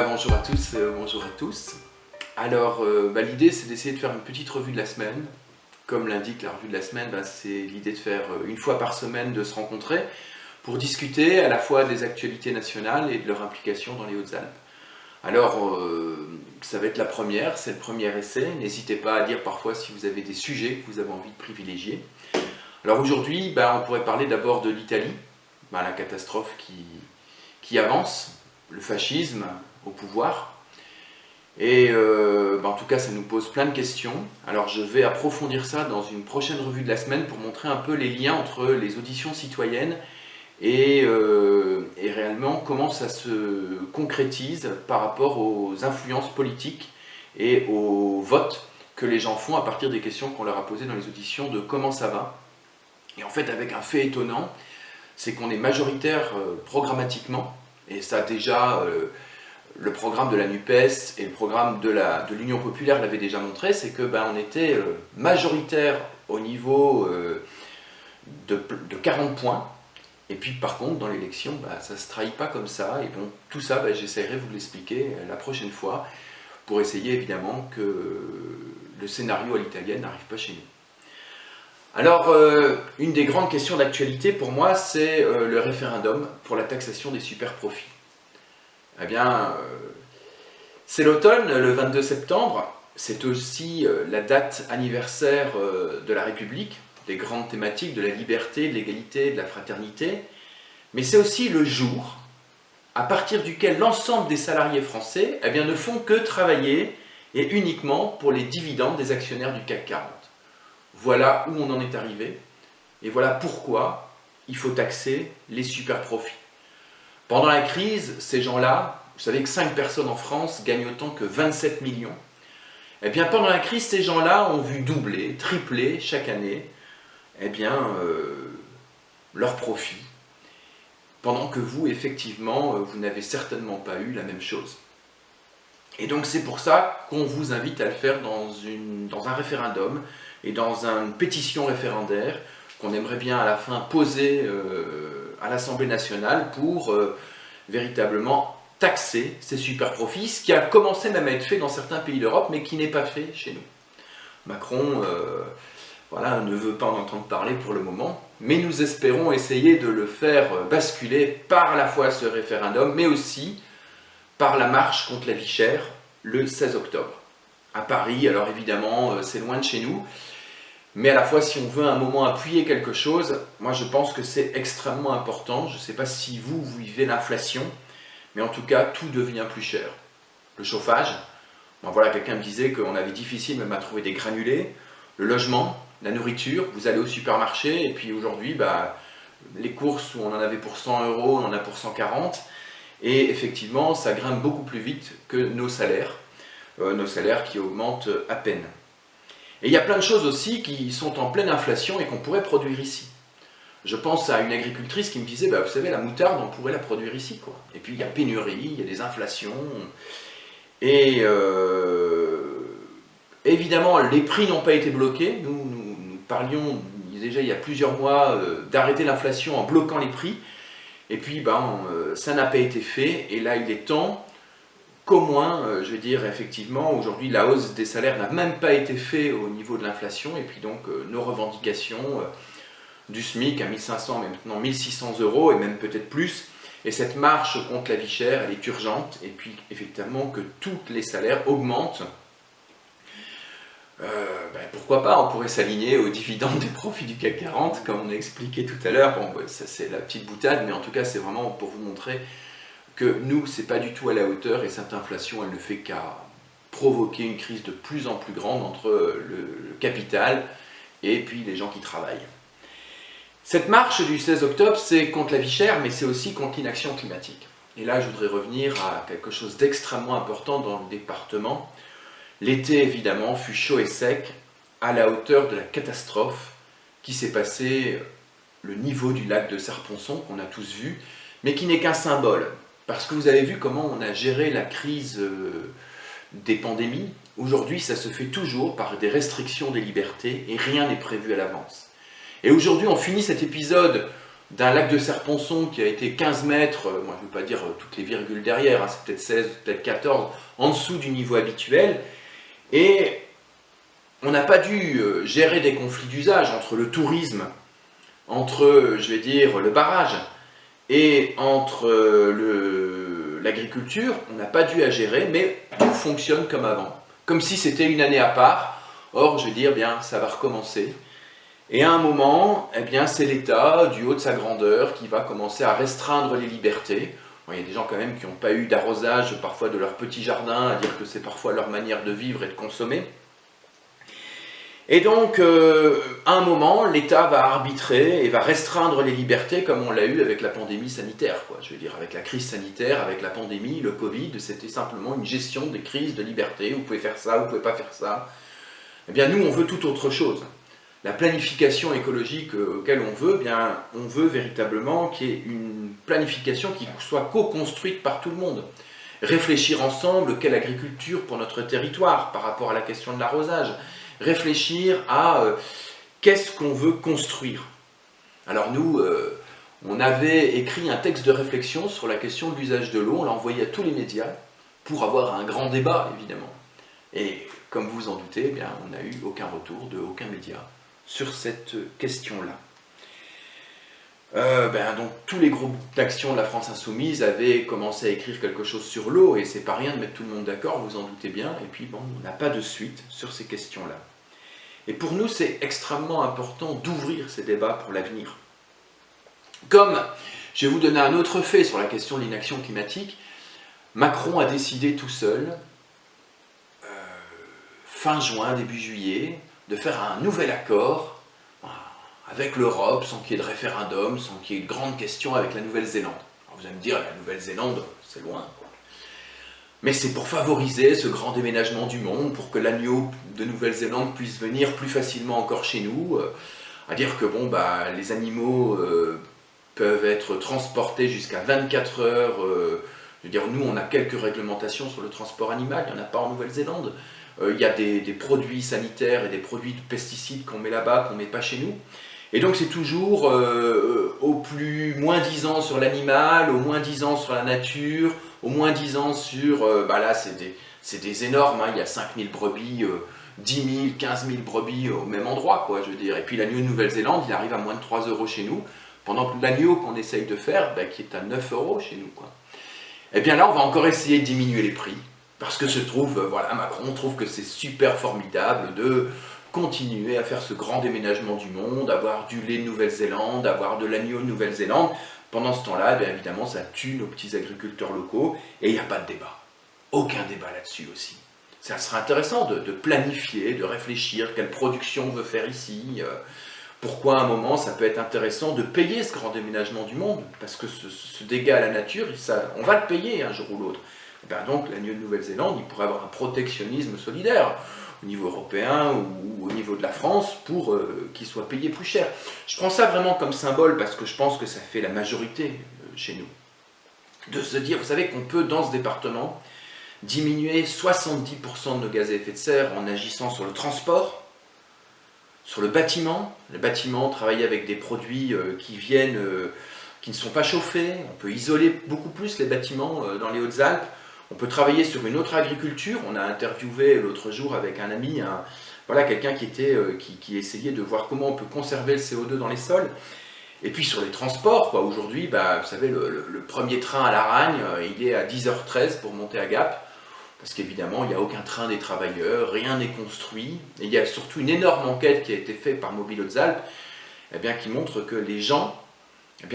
Bonjour à tous, bonjour à tous. Alors, l'idée c'est d'essayer de faire une petite revue de la semaine. Comme l'indique la revue de la semaine, c'est l'idée de faire une fois par semaine de se rencontrer pour discuter à la fois des actualités nationales et de leur implication dans les Hautes-Alpes. Alors, ça va être la première, c'est le premier essai. N'hésitez pas à dire parfois si vous avez des sujets que vous avez envie de privilégier. Alors aujourd'hui, on pourrait parler d'abord de l'Italie, la catastrophe qui avance, le fascisme au pouvoir. Et en tout cas, ça nous pose plein de questions. Alors je vais approfondir ça dans une prochaine revue de la semaine pour montrer un peu les liens entre les auditions citoyennes et réellement comment ça se concrétise par rapport aux influences politiques et aux votes que les gens font à partir des questions qu'on leur a posées dans les auditions de comment ça va. Et en fait, avec un fait étonnant, c'est qu'on est majoritaire programmatiquement, et ça déjà, le programme de la NUPES et le programme de l'Union populaire l'avaient déjà montré, c'est que on était majoritaire au niveau de 40 points, et puis par contre dans l'élection, ça ne se trahit pas comme ça, et bon, tout ça, j'essaierai de vous l'expliquer la prochaine fois, pour essayer évidemment que le scénario à l'italienne n'arrive pas chez nous. Alors, une des grandes questions d'actualité pour moi, c'est le référendum pour la taxation des super-profits. Eh bien, c'est l'automne, le 22 septembre, c'est aussi la date anniversaire de la République, des grandes thématiques de la liberté, de l'égalité, de la fraternité, mais c'est aussi le jour à partir duquel l'ensemble des salariés français ne font que travailler, et uniquement pour les dividendes des actionnaires du CAC 40. Voilà où on en est arrivé, et voilà pourquoi il faut taxer les super-profits. Pendant la crise, ces gens-là, vous savez que 5 personnes en France gagnent autant que 27 millions. Eh bien, pendant la crise, ces gens-là ont vu doubler, tripler chaque année, leurs profits. Pendant que vous, effectivement, vous n'avez certainement pas eu la même chose. Et donc c'est pour ça qu'on vous invite à le faire dans un référendum et dans une pétition référendaire qu'on aimerait bien à la fin poser à l'Assemblée nationale pour véritablement taxer ces super profits, ce qui a commencé même à être fait dans certains pays d'Europe, mais qui n'est pas fait chez nous. Macron ne veut pas en entendre parler pour le moment, mais nous espérons essayer de le faire basculer par à la fois ce référendum, mais aussi par la marche contre la vie chère le 16 octobre. À Paris, alors évidemment, c'est loin de chez nous, mais à la fois, si on veut un moment appuyer quelque chose, moi je pense que c'est extrêmement important. Je ne sais pas si vous vivez l'inflation, mais en tout cas, tout devient plus cher. Le chauffage, quelqu'un me disait qu'on avait difficile même à trouver des granulés. Le logement, la nourriture, vous allez au supermarché, et puis aujourd'hui, les courses où on en avait pour 100 €, on en a pour 140. Et effectivement, ça grimpe beaucoup plus vite que nos salaires qui augmentent à peine. Et il y a plein de choses aussi qui sont en pleine inflation et qu'on pourrait produire ici. Je pense à une agricultrice qui me disait, vous savez, la moutarde, on pourrait la produire ici, quoi. Et puis il y a pénurie, il y a des inflations, et évidemment, les prix n'ont pas été bloqués. Nous parlions déjà il y a plusieurs mois d'arrêter l'inflation en bloquant les prix. Et puis, ça n'a pas été fait, et là, il est temps qu'au moins, effectivement, aujourd'hui, la hausse des salaires n'a même pas été faite au niveau de l'inflation, et puis donc, nos revendications du SMIC à 1500, mais maintenant 1600 €, et même peut-être plus, et cette marche contre la vie chère, elle est urgente, et puis, effectivement, que tous les salaires augmentent. Pourquoi pas, on pourrait s'aligner aux dividendes des profits du CAC 40, comme on a expliqué tout à l'heure. Ça c'est la petite boutade, mais en tout cas c'est vraiment pour vous montrer que nous, c'est pas du tout à la hauteur, et cette inflation, elle ne fait qu'à provoquer une crise de plus en plus grande entre le capital et puis les gens qui travaillent. Cette marche du 16 octobre, c'est contre la vie chère, mais c'est aussi contre l'inaction climatique. Et là, je voudrais revenir à quelque chose d'extrêmement important dans le département. L'été, évidemment, fut chaud et sec, à la hauteur de la catastrophe qui s'est passée, le niveau du lac de Serponçon, qu'on a tous vu, mais qui n'est qu'un symbole. Parce que vous avez vu comment on a géré la crise des pandémies. Aujourd'hui, ça se fait toujours par des restrictions des libertés, et rien n'est prévu à l'avance. Et aujourd'hui, on finit cet épisode d'un lac de Serponçon qui a été 15 mètres, moi je ne veux pas dire toutes les virgules derrière, hein, c'est peut-être 16, peut-être 14, en dessous du niveau habituel. Et on n'a pas dû gérer des conflits d'usage entre le tourisme, entre, je vais dire, le barrage, et entre l'agriculture. On n'a pas dû à gérer, mais tout fonctionne comme avant, comme si c'était une année à part. Or, je vais dire, bien, ça va recommencer. Et à un moment, eh bien, c'est l'État, du haut de sa grandeur, qui va commencer à restreindre les libertés. Bon, il y a des gens quand même qui n'ont pas eu d'arrosage, parfois de leur petit jardin, à dire que c'est parfois leur manière de vivre et de consommer. Et donc, à un moment, l'État va arbitrer et va restreindre les libertés, comme on l'a eu avec la pandémie sanitaire, quoi. Je veux dire, avec la crise sanitaire, avec la pandémie, le Covid, c'était simplement une gestion des crises de liberté. Vous pouvez faire ça, vous ne pouvez pas faire ça. Eh bien, nous, on veut tout autre chose. La planification écologique auquel on veut, bien, on veut véritablement qu'il y ait une planification qui soit co-construite par tout le monde. Réfléchir ensemble, quelle agriculture pour notre territoire par rapport à la question de l'arrosage. Réfléchir à qu'est-ce qu'on veut construire. Alors nous, on avait écrit un texte de réflexion sur la question de l'usage de l'eau, on l'a envoyé à tous les médias pour avoir un grand débat, évidemment. Et comme vous en doutez, eh bien, on n'a eu aucun retour de aucun média sur cette question-là. Donc, tous les groupes d'action de la France Insoumise avaient commencé à écrire quelque chose sur l'eau, et c'est pas rien de mettre tout le monde d'accord, vous en doutez bien, et puis bon, on n'a pas de suite sur ces questions-là. Et pour nous, c'est extrêmement important d'ouvrir ces débats pour l'avenir. Comme, je vais vous donner un autre fait sur la question de l'inaction climatique, Macron a décidé tout seul, fin juin, début juillet, de faire un nouvel accord avec l'Europe, sans qu'il y ait de référendum, sans qu'il y ait de grandes questions avec la Nouvelle-Zélande. Alors vous allez me dire, la Nouvelle-Zélande, c'est loin, quoi. Mais c'est pour favoriser ce grand déménagement du monde, pour que l'agneau de Nouvelle-Zélande puisse venir plus facilement encore chez nous. À dire que bon, les animaux peuvent être transportés jusqu'à 24 heures. Je veux dire, nous, on a quelques réglementations sur le transport animal, il n'y en a pas en Nouvelle-Zélande. Il y a des produits sanitaires et des produits de pesticides qu'on met là-bas, qu'on ne met pas chez nous. Et donc c'est toujours au plus moins 10 ans sur l'animal, au moins 10 ans sur la nature, au moins 10 ans sur... là c'est des énormes, hein, il y a 5000 brebis, 10 000, 15 000 brebis au même endroit, quoi, je veux dire. Et puis l'agneau de Nouvelle-Zélande, il arrive à moins de 3 € chez nous, pendant que l'agneau qu'on essaye de faire, qui est à 9 € chez nous, quoi. Et bien là, on va encore essayer de diminuer les prix, parce que Macron trouve que c'est super formidable de continuer à faire ce grand déménagement du monde, avoir du lait de Nouvelle-Zélande, avoir de l'agneau de Nouvelle-Zélande. Pendant ce temps-là, bien évidemment, ça tue nos petits agriculteurs locaux, et il n'y a pas de débat. Aucun débat là-dessus aussi. Ça serait intéressant de planifier, de réfléchir, quelle production on veut faire ici, pourquoi à un moment ça peut être intéressant de payer ce grand déménagement du monde, parce que ce dégât à la nature, on va le payer un jour ou l'autre. Donc l'agneau de Nouvelle-Zélande, il pourrait avoir un protectionnisme solidaire au niveau européen ou au niveau de la France pour qu'il soit payé plus cher. Je prends ça vraiment comme symbole parce que je pense que ça fait la majorité chez nous. De se dire, vous savez qu'on peut dans ce département diminuer 70% de nos gaz à effet de serre en agissant sur le transport, sur le bâtiment, travailler avec des produits qui ne sont pas chauffés, on peut isoler beaucoup plus les bâtiments dans les Hautes-Alpes. On peut travailler sur une autre agriculture. On a interviewé l'autre jour avec un ami, quelqu'un qui essayait de voir comment on peut conserver le CO2 dans les sols. Et puis sur les transports, aujourd'hui, vous savez, le premier train à Laragne, il est à 10h13 pour monter à Gap, parce qu'évidemment, il n'y a aucun train des travailleurs, rien n'est construit. Et il y a surtout une énorme enquête qui a été faite par Mobile Hautes-Alpes, qui montre que les gens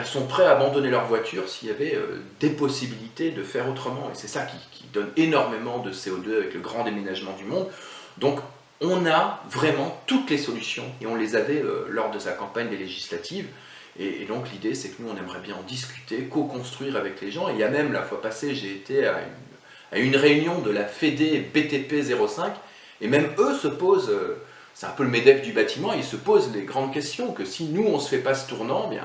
sont prêts à abandonner leur voiture s'il y avait des possibilités de faire autrement. Et c'est ça qui donne énormément de CO2 avec le grand déménagement du monde. Donc on a vraiment toutes les solutions, et on les avait lors de sa campagne des législatives. Et donc l'idée, c'est que nous, on aimerait bien en discuter, co-construire avec les gens. Et il y a même, la fois passée, j'ai été à une réunion de la Fédé BTP 05, et même eux se posent... c'est un peu le MEDEF du bâtiment, ils se posent les grandes questions, que si nous, on ne se fait pas ce tournant, il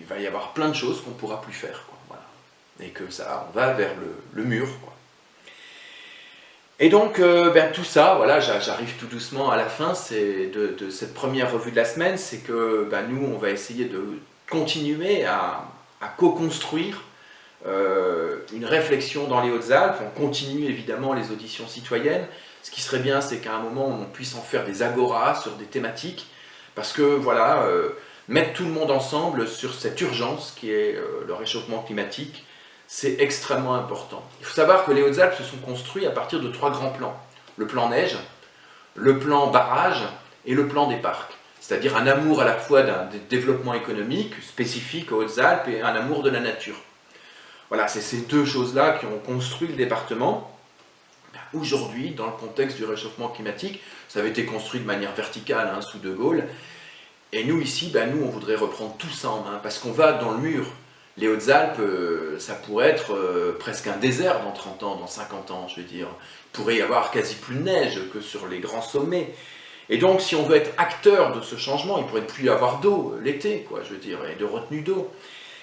va y avoir plein de choses qu'on ne pourra plus faire, quoi, voilà. Et que ça, on va vers le mur, quoi. Et donc, tout ça, voilà, j'arrive tout doucement à la fin de cette première revue de la semaine, c'est que nous, on va essayer de continuer à co-construire une réflexion dans les Hautes-Alpes. On continue évidemment les auditions citoyennes. Ce qui serait bien, c'est qu'à un moment, on puisse en faire des agoras sur des thématiques, parce que voilà, mettre tout le monde ensemble sur cette urgence qui est le réchauffement climatique, c'est extrêmement important. Il faut savoir que les Hautes-Alpes se sont construits à partir de 3 grands plans. Le plan neige, le plan barrage et le plan des parcs. C'est-à-dire un amour à la fois d'un développement économique spécifique aux Hautes-Alpes et un amour de la nature. Voilà, c'est ces 2 choses-là qui ont construit le département. Aujourd'hui, dans le contexte du réchauffement climatique, ça avait été construit de manière verticale sous De Gaulle. Et nous, ici, nous, on voudrait reprendre tout ça en main, parce qu'on va dans le mur. Les Hautes-Alpes, ça pourrait être presque un désert dans 30 ans, dans 50 ans, je veux dire. Il pourrait y avoir quasi plus de neige que sur les grands sommets. Et donc, si on veut être acteur de ce changement, il ne pourrait plus y avoir d'eau l'été, quoi, je veux dire, et de retenue d'eau.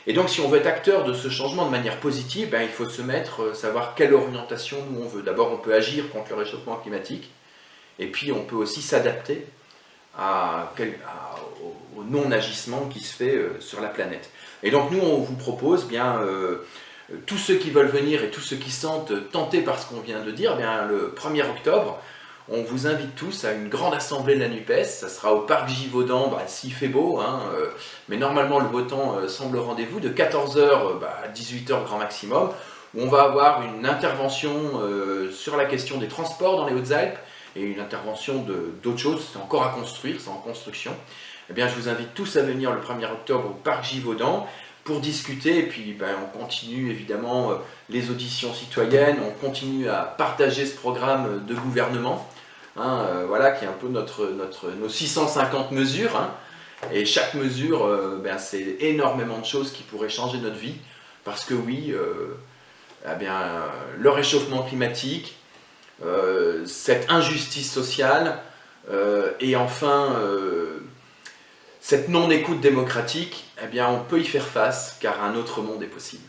Et donc, si on veut être acteur de ce changement de manière positive, il faut se mettre, savoir quelle orientation nous on veut. D'abord, on peut agir contre le réchauffement climatique, et puis on peut aussi s'adapter au non-agissement qui se fait sur la planète. Et donc, nous, on vous propose tous ceux qui veulent venir et tous ceux qui sentent tentés par ce qu'on vient de dire, le 1er octobre, on vous invite tous à une grande assemblée de la NUPES. Ça sera au parc Givaudan, s'il fait beau, mais normalement le beau temps semble au rendez-vous, de 14h à 18h grand maximum, où on va avoir une intervention sur la question des transports dans les Hautes-Alpes, et une intervention d'autres choses, c'est encore à construire, c'est en construction. Eh bien, je vous invite tous à venir le 1er octobre au parc Givaudan pour discuter, et puis on continue évidemment les auditions citoyennes, on continue à partager ce programme de gouvernement, voilà, qui est un peu nos 650 mesures, et chaque mesure, c'est énormément de choses qui pourraient changer notre vie, parce que oui, le réchauffement climatique, cette injustice sociale, et enfin cette non-écoute démocratique, on peut y faire face, car un autre monde est possible.